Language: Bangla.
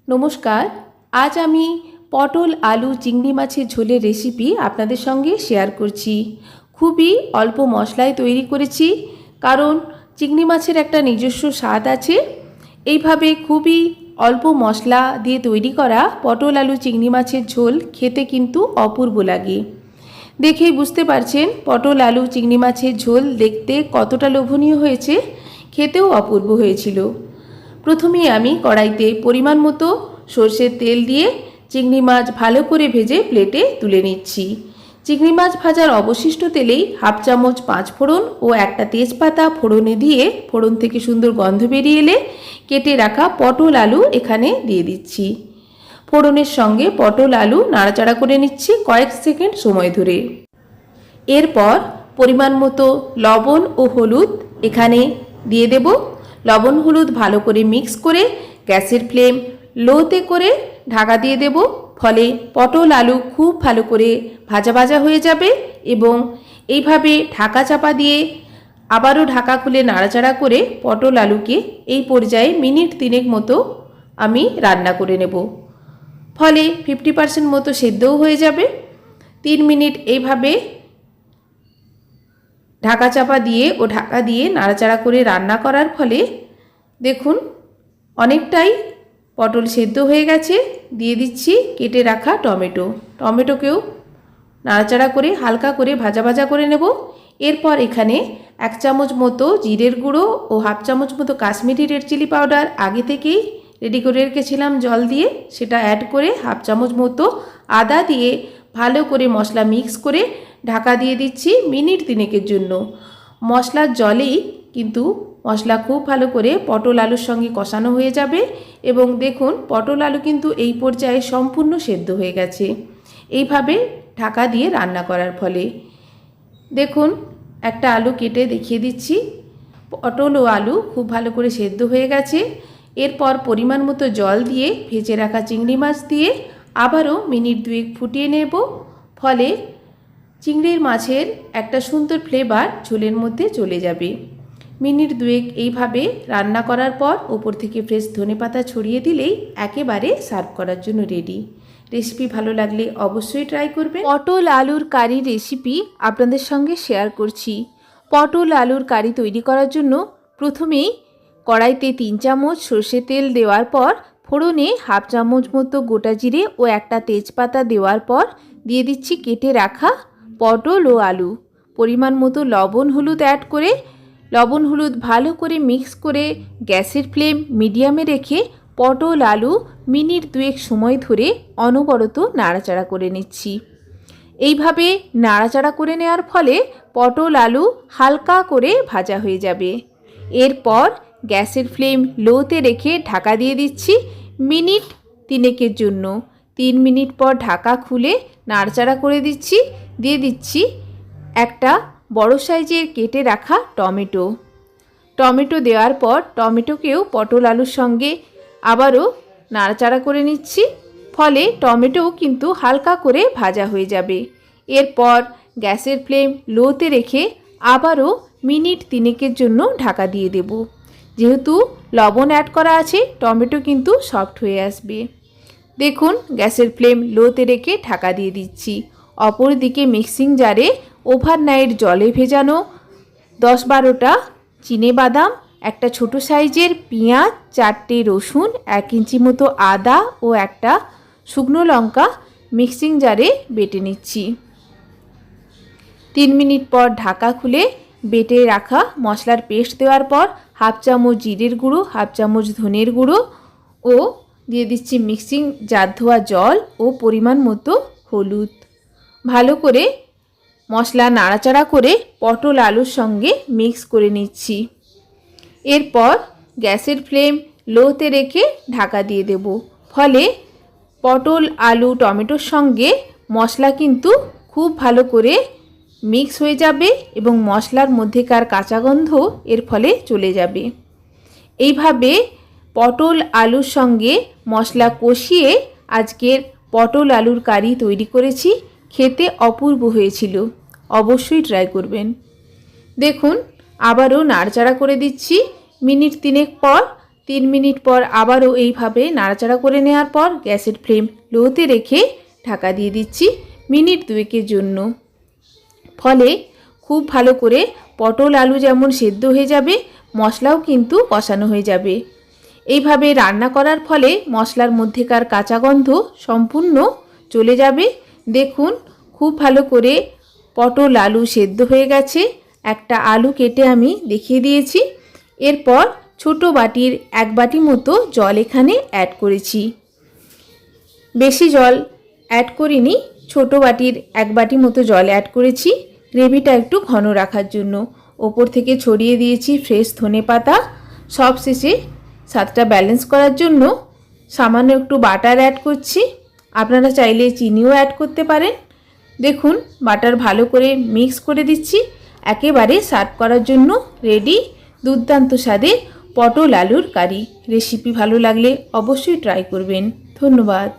নমস্কার। আজ আমি পটল আলু চিংড়ি মাছের ঝোলের রেসিপি আপনাদের সঙ্গে শেয়ার করছি। খুবই অল্প মশলায় তৈরি করেছি, কারণ চিংড়ি মাছের একটা নিজস্ব স্বাদ আছে। এইভাবে খুবই অল্প মশলা দিয়ে তৈরি করা পটল আলু চিংড়ি মাছের ঝোল খেতে কিন্তু অপূর্ব লাগে। দেখেই বুঝতে পারছেন পটল আলু চিংড়ি মাছের ঝোল দেখতে কতটা লোভনীয় হয়েছে, খেতেও অপূর্ব হয়েছিল। প্রথমেই আমি কড়াইতে পরিমাণ মতো সর্ষের তেল দিয়ে চিংড়ি মাছ ভালো করে ভেজে প্লেটে তুলে নিচ্ছি। চিংড়ি মাছ ভাজার অবশিষ্ট তেলেই হাফ চামচ পাঁচফোড়ন ও একটা তেজপাতা ফোড়নে দিয়ে ফোড়ন থেকে সুন্দর গন্ধ বেরিয়ে এলে কেটে রাখা পটল আলু এখানে দিয়ে দিচ্ছি। ফোড়নের সঙ্গে পটল আলু নাড়াচাড়া করে নিচ্ছি কয়েক সেকেন্ড সময় ধরে। এরপর পরিমাণ মতো লবণ ও হলুদ এখানে দিয়ে দেব। লবণ হলুদ ভালো করে মিক্স করে গ্যাসের ফ্লেম লোতে করে ঢাকা দিয়ে দেব। ফলে পটল আলু খুব ভালো করে ভাজা ভাজা হয়ে যাবে এবং এইভাবে ঢাকা চাপা দিয়ে আবারও ঢাকা খুলে নাড়াচাড়া করে পটল আলুকে এই পর্যায়ে মিনিট 3 মতো আমি রান্না করে নেব। ফলে 50% মতো সেদ্ধও হয়ে যাবে। 3 মিনিট এইভাবে ঢাকা চাপা দিয়ে ও ঢাকা দিয়ে নাড়াচাড়া করে রান্না করার ফলে দেখুন অনেকটাই পটল সেদ্ধ হয়ে গেছে। দিয়ে দিচ্ছি কেটে রাখা টমেটোকেও নাড়াচাড়া করে হালকা করে ভাজা ভাজা করে নেব। এরপর এখানে 1 চামচ মতো জিরের গুঁড়ো ও হাফ চামচ মতো কাশ্মীরি রেড চিলি পাউডার আগে থেকেই রেডি করে রেখেছিলাম জল দিয়ে, সেটা অ্যাড করে হাফ চামচ মতো আদা দিয়ে ভালো করে মশলা মিক্স করে ঢাকা দিয়ে দিচ্ছি মিনিট 3 জন্য। মশলার জলেই কিন্তু মশলা খুব ভালো করে পটল আলুর সঙ্গে কষানো হয়ে যাবে এবং দেখুন পটল আলু কিন্তু এই পর্যায়ে সম্পূর্ণ সেদ্ধ হয়ে গেছে এইভাবে ঢাকা দিয়ে রান্না করার ফলে। দেখুন একটা আলু কেটে দেখিয়ে দিচ্ছি। পটল ও আলু খুব ভালো করে সেদ্ধ হয়ে গেছে। এরপর পরিমাণ মতো জল দিয়ে ভেজে রাখা চিংড়ি মাছ দিয়ে আবারও মিনিট 2 ফুটিয়ে নেব। ফলে চিংড়ির মাছের একটা সুন্দর ফ্লেভার ঝোলের মধ্যে চলে যাবে। মিনিট 2 এইভাবে রান্না করার পর ওপর থেকে ফ্রেশ ধনেপাতা ছড়িয়ে দিলেই একেবারে সার্ভ করার জন্য রেডি। রেসিপি ভালো লাগলে অবশ্যই ট্রাই করবেন। পটল আলুর কারি রেসিপি আপনাদের সঙ্গে শেয়ার করছি। পটল আলুর কারি তৈরি করার জন্য প্রথমেই কড়াইতে 3 চামচ সর্ষের তেল দেওয়ার পর ফোড়নে হাফ চামচ মতো গোটা জিরে ও একটা তেজপাতা দেওয়ার পর দিয়ে দিচ্ছি কেটে রাখা পটল ও আলু। পরিমাণ মতো লবণ হলুদ অ্যাড করে লবণ হলুদ ভালো করে মিক্স করে গ্যাসের ফ্লেম মিডিয়ামে রেখে পটল আলু মিনিট 2 সময় ধরে অনবরত নাড়াচাড়া করে নিচ্ছি। এইভাবে নাড়াচাড়া করে নেওয়ার ফলে পটল আলু হালকা করে ভাজা হয়ে যাবে। এরপর গ্যাসের ফ্লেম লোতে রেখে ঢাকা দিয়ে দিচ্ছি মিনিট 3 জন্য। 3 মিনিট পর ঢাকা খুলে নাড়াচাড়া করে দিচ্ছি। দিয়ে দিচ্ছি একটা বড় সাইজের কেটে রাখা টমেটো দেওয়ার পর টমেটোকেও পটল আলুর সঙ্গে আবারও নাড়াচাড়া করে নিচ্ছি। ফলে টমেটোও কিন্তু হালকা করে ভাজা হয়ে যাবে। এরপর গ্যাসের ফ্লেম লোতে রেখে আবারও মিনিট 3 জন্য ঢাকা দিয়ে দেব। যেহেতু লবণ অ্যাড করা আছে টমেটো কিন্তু সফট হয়ে আসবে। দেখুন গ্যাসের ফ্লেম লোতে রেখে ঢাকা দিয়ে দিচ্ছি। অপর দিকে মিক্সিং জারে ওভারনাইট জলে ভেজানো 10-12টা চিনেবাদাম, একটা ছোট সাইজের পেঁয়াজ, 4টে রসুন, 1 ইঞ্চি মতো আদা ও একটা শুকনো লঙ্কা মিক্সিং জারে বেটে নিচ্ছি। 3 মিনিট পর ঢাকা খুলে বেটে রাখা মশলার পেস্ট দেওয়ার পর হাফ চামচ জিরের গুঁড়ো, হাফ চামচ ধনের গুঁড়ো ও দিয়ে দিচ্ছি মিক্সিং জার ধোয়া জল ও পরিমাণ মতো হলুদ। ভালো করে মশলা নাড়াচাড়া করে পটল আলুর সঙ্গে মিক্স করে নিচ্ছি। এরপর গ্যাসের ফ্লেম লোতে রেখে ঢাকা দিয়ে দেব। ফলে পটল আলু টমেটোর সঙ্গে মশলা কিন্তু খুব ভালো করে মিক্স হয়ে যাবে এবং মশলার মধ্যেকার কাঁচা গন্ধ এর ফলে চলে যাবে। এইভাবে পটল আলুর সঙ্গে মশলা কষিয়ে আজকের পটল আলুর কারি তৈরি করেছি। খেতে অপূর্ব হয়েছিল, অবশ্যই ট্রাই করবেন। দেখুন আবারও নাড়াচাড়া করে দিচ্ছি। মিনিট 3 পর 3 মিনিট পর আবারও এইভাবে নাড়াচাড়া করে নেওয়ার পর গ্যাসের ফ্লেম লোতে রেখে ঢাকা দিয়ে দিচ্ছি মিনিট 2 জন্য। ফলে খুব ভালো করে পটল আলু যেমন সেদ্ধ হয়ে যাবে, মশলাও কিন্তু কষানো হয়ে যাবে। এইভাবে রান্না করার ফলে মশলার মধ্যেকার কাঁচা গন্ধ সম্পূর্ণ চলে যাবে। দেখুন খুব ভালো করে পটল আলু সেদ্ধ হয়ে গেছে। একটা আলু কেটে আমি দেখিয়ে দিয়েছি। এরপর ছোট বাটির 1 বাটি মতো জল এখানে অ্যাড করেছি। বেশি জল অ্যাড করিনি, ছোট বাটির 1 বাটি মতো জল অ্যাড করেছি গ্রেভিটা একটু ঘন রাখার জন্য। ওপর থেকে ছড়িয়ে দিয়েছি ফ্রেশ ধনেপাতা। সবশেষে স্বাদটা ব্যালেন্স করার জন্য সামান্য একটু বাটার অ্যাড করছি। আপনারা চাইলে চিনিও অ্যাড করতে পারেন। দেখুন বাটার ভালো করে মিক্স করে দিচ্ছি। একেবারে সার্ভ করার জন্য রেডি দুর্দান্ত স্বাদের পটল আলুর কারি। রেসিপি ভালো লাগলে অবশ্যই ট্রাই করবেন। ধন্যবাদ।